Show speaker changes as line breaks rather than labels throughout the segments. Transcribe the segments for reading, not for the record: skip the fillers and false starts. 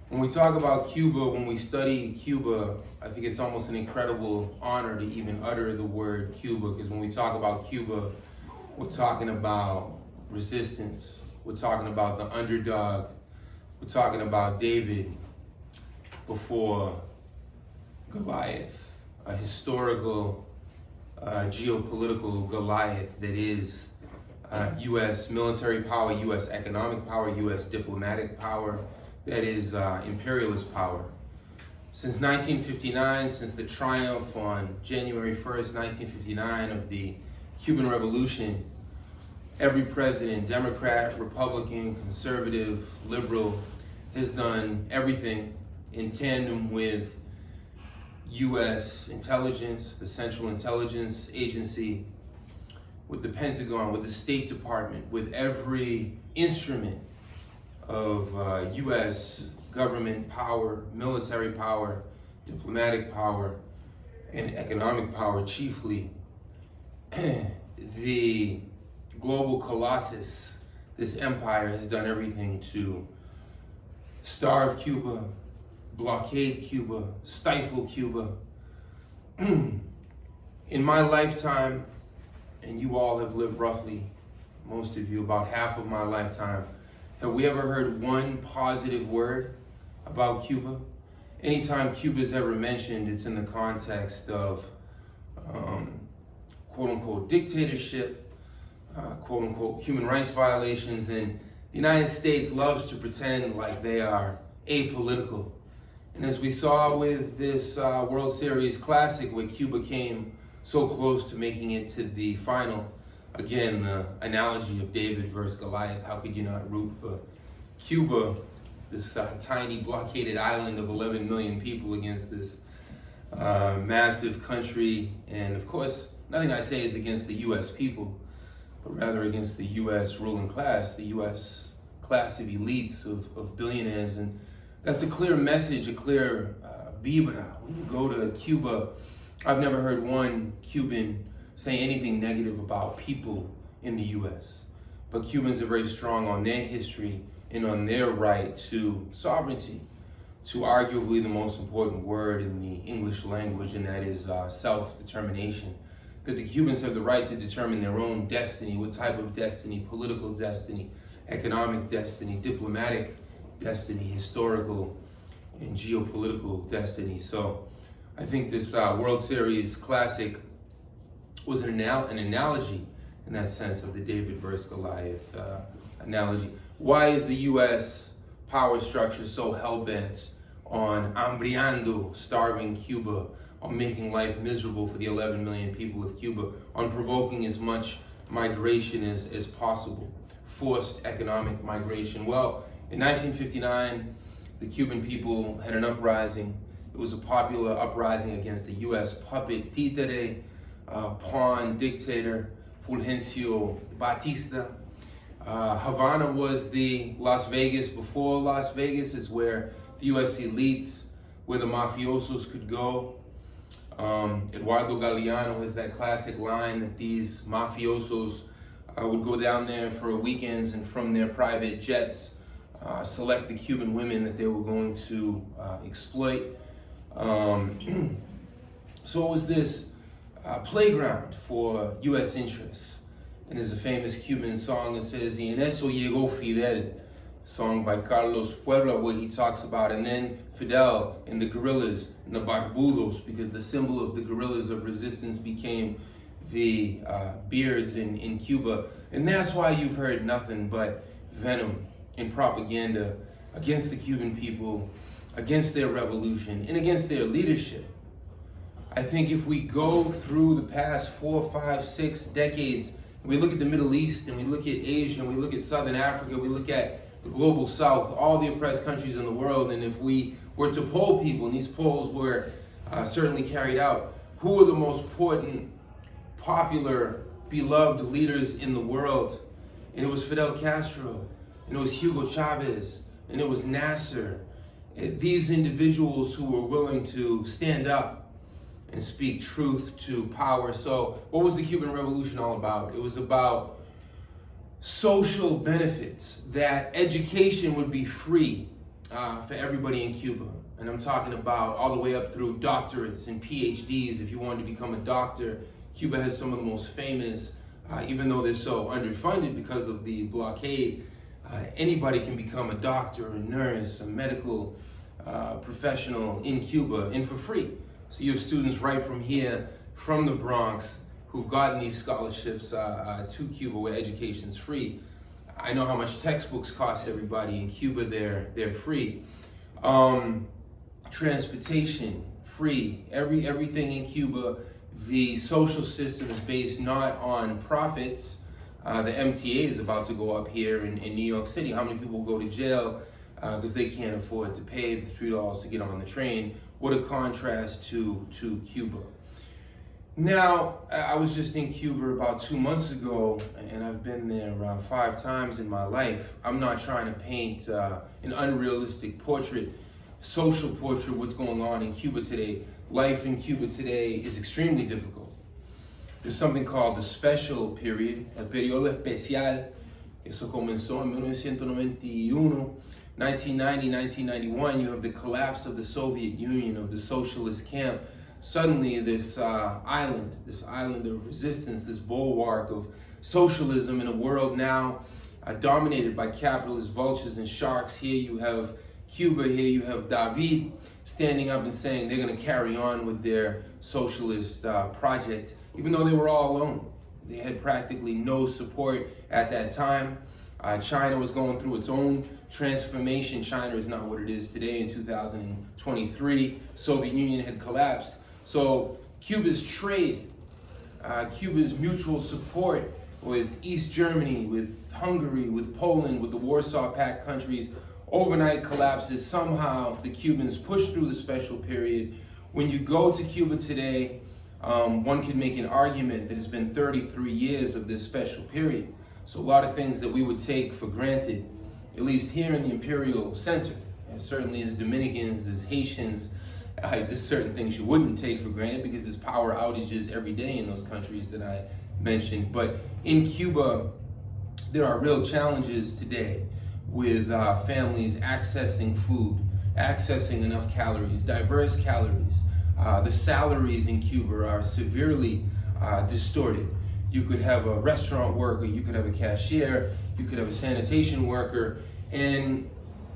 When we talk about Cuba, when we study Cuba, I think it's almost an incredible honor to even utter the word Cuba, because when we talk about Cuba, we're talking about resistance. We're talking about the underdog. We're talking about David before Goliath, a historical, geopolitical Goliath that is U.S. military power, U.S. economic power, U.S. diplomatic power, that is imperialist power. Since 1959, since the triumph on January 1st, 1959 of the Cuban Revolution, every president, Democrat, Republican, conservative, liberal, has done everything in tandem with U.S. intelligence, the Central Intelligence Agency, with the Pentagon, with the State Department, with every instrument of U.S. government power, military power, diplomatic power, and economic power chiefly. The global colossus, this empire, has done everything to starve Cuba, blockade Cuba, stifle Cuba. In my lifetime, and you all have lived roughly, most of you, about half of my lifetime, have we ever heard one positive word about Cuba? Anytime Cuba is ever mentioned, it's in the context of quote-unquote dictatorship, quote-unquote human rights violations, and the United States loves to pretend like they are apolitical. And as we saw with this World Series Classic, where Cuba came so close to making it to the final, again, the analogy of David versus Goliath, how could you not root for Cuba, this tiny blockaded island of 11 million people, against this massive country? And of course, nothing I say is against the U.S. people, but rather against the U.S. ruling class, the U.S. class of elites, of billionaires. And that's a clear message, a clear vibra. When you go to Cuba, I've never heard one Cuban say anything negative about people in the U.S. But Cubans are very strong on their history and on their right to sovereignty, to arguably the most important word in the English language, and that is self-determination. That the Cubans have the right to determine their own destiny, what type of destiny, political destiny, economic destiny, diplomatic destiny, historical and geopolitical destiny. So I think this World Series Classic was an analogy in that sense of the David versus Goliath analogy. Why is the U.S. power structure so hell-bent on hambriando, starving Cuba, on making life miserable for the 11 million people of Cuba, on provoking as much migration as possible, forced economic migration? Well, in 1959, the Cuban people had an uprising. It was a popular uprising against the U.S. puppet títere, pawn dictator Fulgencio Batista. Havana was the Las Vegas before Las Vegas. Is where the U.S. elites, where the mafiosos could go. Eduardo Galeano has that classic line that these mafiosos would go down there for weekends and from their private jets select the Cuban women that they were going to exploit. So it was this playground for U.S. interests. And there's a famous Cuban song that says, "Y en eso llegó Fidel," song by Carlos Puebla, where he talks about, and then Fidel and the guerrillas and the barbudos, because the symbol of the guerrillas of resistance became the beards in Cuba. And that's why you've heard nothing but venom and propaganda against the Cuban people, against their revolution, and against their leadership. I think if we go through the past 4, 5, 6 decades, and we look at the Middle East, and we look at Asia, and we look at Southern Africa, we look at the global South, all the oppressed countries in the world, and if we were to poll people, and these polls were certainly carried out, who are the most important, popular, beloved leaders in the world? And it was Fidel Castro, and it was Hugo Chavez, and it was Nasser. These individuals who were willing to stand up and speak truth to power. So what was the Cuban Revolution all about? It was about social benefits, that education would be free, for everybody in Cuba. And I'm talking about all the way up through doctorates and PhDs. If you wanted to become a doctor, Cuba has some of the most famous, even though they're so underfunded because of the blockade, anybody can become a doctor, a nurse, a medical professional in Cuba, and for free. So you have students right from here, from the Bronx, who've gotten these scholarships to Cuba where education's free. I know how much textbooks cost everybody. In Cuba, they're free. Transportation, free. Everything in Cuba, the social system is based not on profits. The MTA is about to go up here in New York City. How many people go to jail because they can't afford to pay the $3 to get on the train? What a contrast to Cuba. Now, I was just in Cuba about 2 months ago, and I've been there 5 times in my life. I'm not trying to paint an unrealistic portrait, social portrait of what's going on in Cuba today. Life in Cuba today is extremely difficult. There's something called the special period, el periodo especial. Eso comenzó en 1991. 1990, 1991, you have the collapse of the Soviet Union, of the socialist camp. Suddenly this island of resistance, this bulwark of socialism in a world now dominated by capitalist vultures and sharks. Here you have Cuba, here you have David standing up and saying they're going to carry on with their socialist project, even though they were all alone. They had practically no support at that time. China was going through its own transformation. China is not what it is today in 2023. Soviet Union had collapsed. So Cuba's trade, Cuba's mutual support with East Germany, with Hungary, with Poland, with the Warsaw Pact countries, overnight collapses. Somehow the Cubans pushed through the special period. When you go to Cuba today, one could make an argument that it's been 33 years of this special period. So a lot of things that we would take for granted, at least here in the Imperial Center, and certainly as Dominicans, as Haitians, there's certain things you wouldn't take for granted because there's power outages every day in those countries that I mentioned. But in Cuba, there are real challenges today with families accessing food, accessing enough calories, diverse calories. The salaries in Cuba are severely distorted. You could have a restaurant worker, you could have a cashier, you could have a sanitation worker, and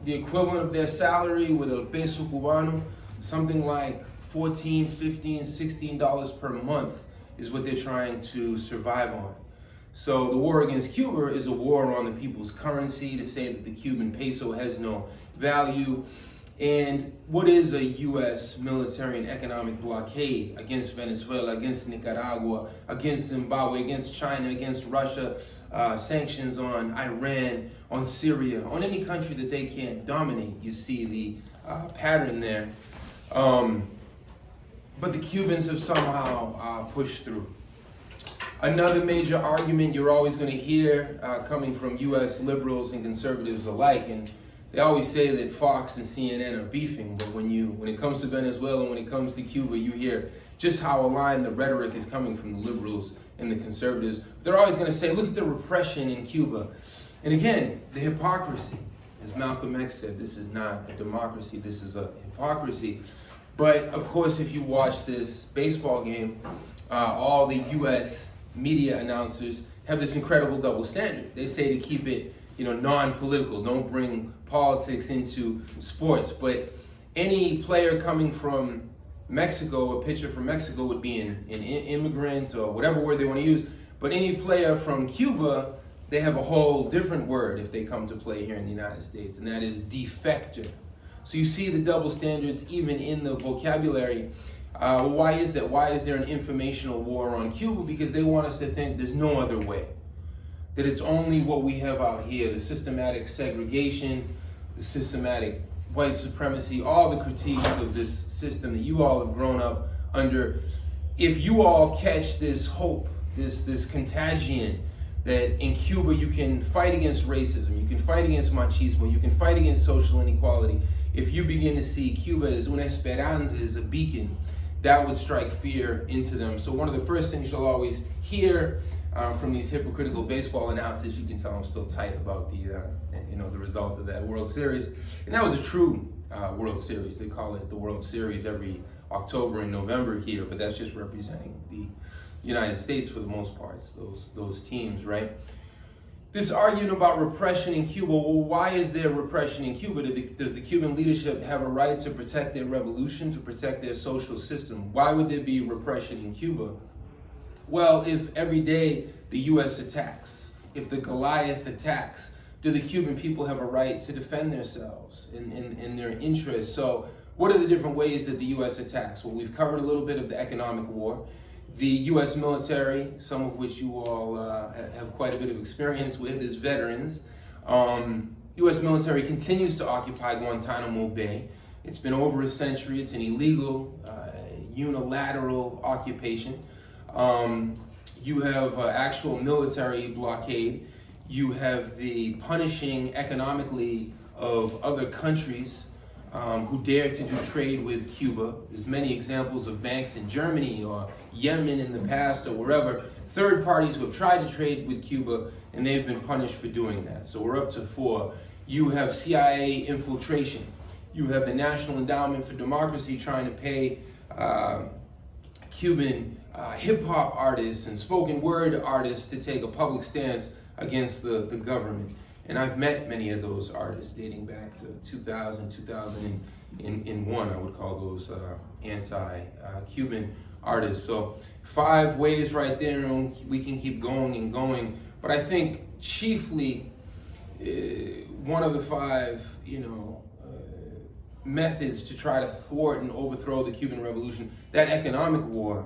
the equivalent of their salary with a peso cubano, something like $14, $15, $16 per month is what they're trying to survive on. So the war against Cuba is a war on the people's currency, to say that the Cuban peso has no value. And what is a U.S. military and economic blockade against Venezuela, against Nicaragua, against Zimbabwe, against China, against Russia, sanctions on Iran, on Syria, on any country that they can't dominate? You see the pattern there. But the Cubans have somehow pushed through. Another major argument you're always going to hear coming from U.S. liberals and conservatives alike, and they always say that Fox and CNN are beefing, but when it comes to Venezuela, when it comes to Cuba, you hear just how aligned the rhetoric is coming from the liberals and the conservatives. They're always going to say, look at the repression in Cuba. And again, the hypocrisy. As Malcolm X said, this is not a democracy, this is a hypocrisy. But of course, if you watch this baseball game, all the U.S. media announcers have this incredible double standard. They say to keep it, non-political, don't bring politics into sports. But any player coming from Mexico, a pitcher from Mexico would be an immigrant or whatever word they want to use. But any player from Cuba, they have a whole different word if they come to play here in the United States, and that is defector. So you see the double standards even in the vocabulary. Why is that? Why is there an informational war on Cuba? Because they want us to think there's no other way. That it's only what we have out here, the systematic segregation, the systematic white supremacy, all the critiques of this system that you all have grown up under. If you all catch this hope, this contagion, that in Cuba you can fight against racism, you can fight against machismo, you can fight against social inequality. If you begin to see Cuba as una esperanza, as a beacon, that would strike fear into them. So one of the first things you'll always hear from these hypocritical baseball announcers, you can tell I'm still tight about the result of that World Series. And that was a true World Series. They call it the World Series every October and November here, but that's just representing the United States for the most part, those teams, right? This argument about repression in Cuba, well, why is there repression in Cuba? Does the Cuban leadership have a right to protect their revolution, to protect their social system? Why would there be repression in Cuba? Well, if every day the U.S. attacks, if the Goliath attacks, do the Cuban people have a right to defend themselves in their interests? So what are the different ways that the U.S. attacks? Well, we've covered a little bit of the economic war. The U.S. military, some of which you all have quite a bit of experience with as veterans. U.S. military continues to occupy Guantanamo Bay. It's been over a century. It's an illegal, unilateral occupation. You have actual military blockade. You have the punishing economically of other countries who dare to do trade with Cuba. There's many examples of banks in Germany or Yemen in the past or wherever, third parties who have tried to trade with Cuba, and they've been punished for doing that. So we're up to 4. You have CIA infiltration. You have the National Endowment for Democracy trying to pay Cuban hip-hop artists and spoken word artists to take a public stance against the government. And I've met many of those artists dating back to 2000, 2001. I would call those anti-Cuban artists. So 5 ways right there, and we can keep going and going. But I think chiefly one of the 5, methods to try to thwart and overthrow the Cuban Revolution, that economic war.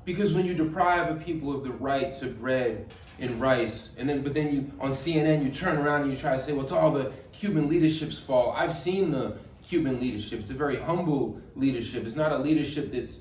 Because when you deprive a people of the right to bread and rice, but then you on CNN you turn around and you try to say, well, it's all the Cuban leadership's fault. I've seen the Cuban leadership. It's a very humble leadership. It's not a leadership that's,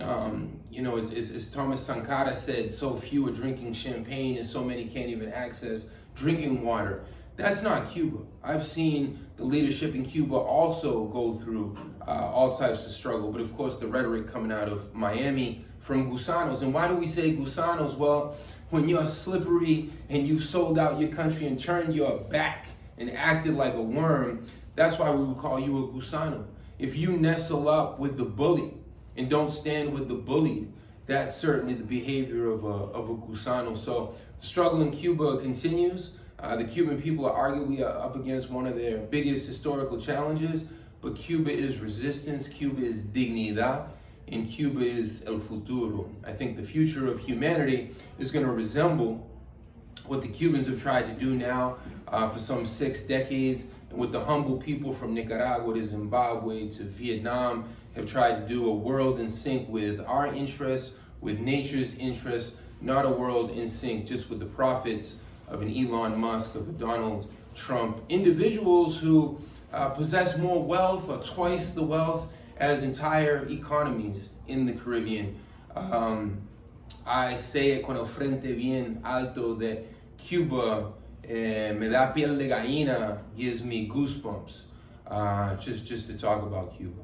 as Thomas Sankara said, so few are drinking champagne and so many can't even access drinking water. That's not Cuba. I've seen the leadership in Cuba also go through all types of struggle, but of course the rhetoric coming out of Miami from gusanos. And why do we say gusanos? Well, when you're slippery and you've sold out your country and turned your back and acted like a worm, that's why we would call you a gusano. If you nestle up with the bully and don't stand with the bullied, that's certainly the behavior of a gusano. So the struggle in Cuba continues. The Cuban people are arguably up against one of their biggest historical challenges, but Cuba is resistance, Cuba is dignidad, and Cuba is el futuro. I think the future of humanity is going to resemble what the Cubans have tried to do now for some 6 decades, and what the humble people from Nicaragua to Zimbabwe to Vietnam have tried to do, a world in sync with our interests, with nature's interests, not a world in sync just with the profits of an Elon Musk, of a Donald Trump. Individuals who possess more wealth or twice the wealth as entire economies in the Caribbean. I say it con el frente bien alto that Cuba me da piel de gallina, gives me goosebumps, just to talk about Cuba.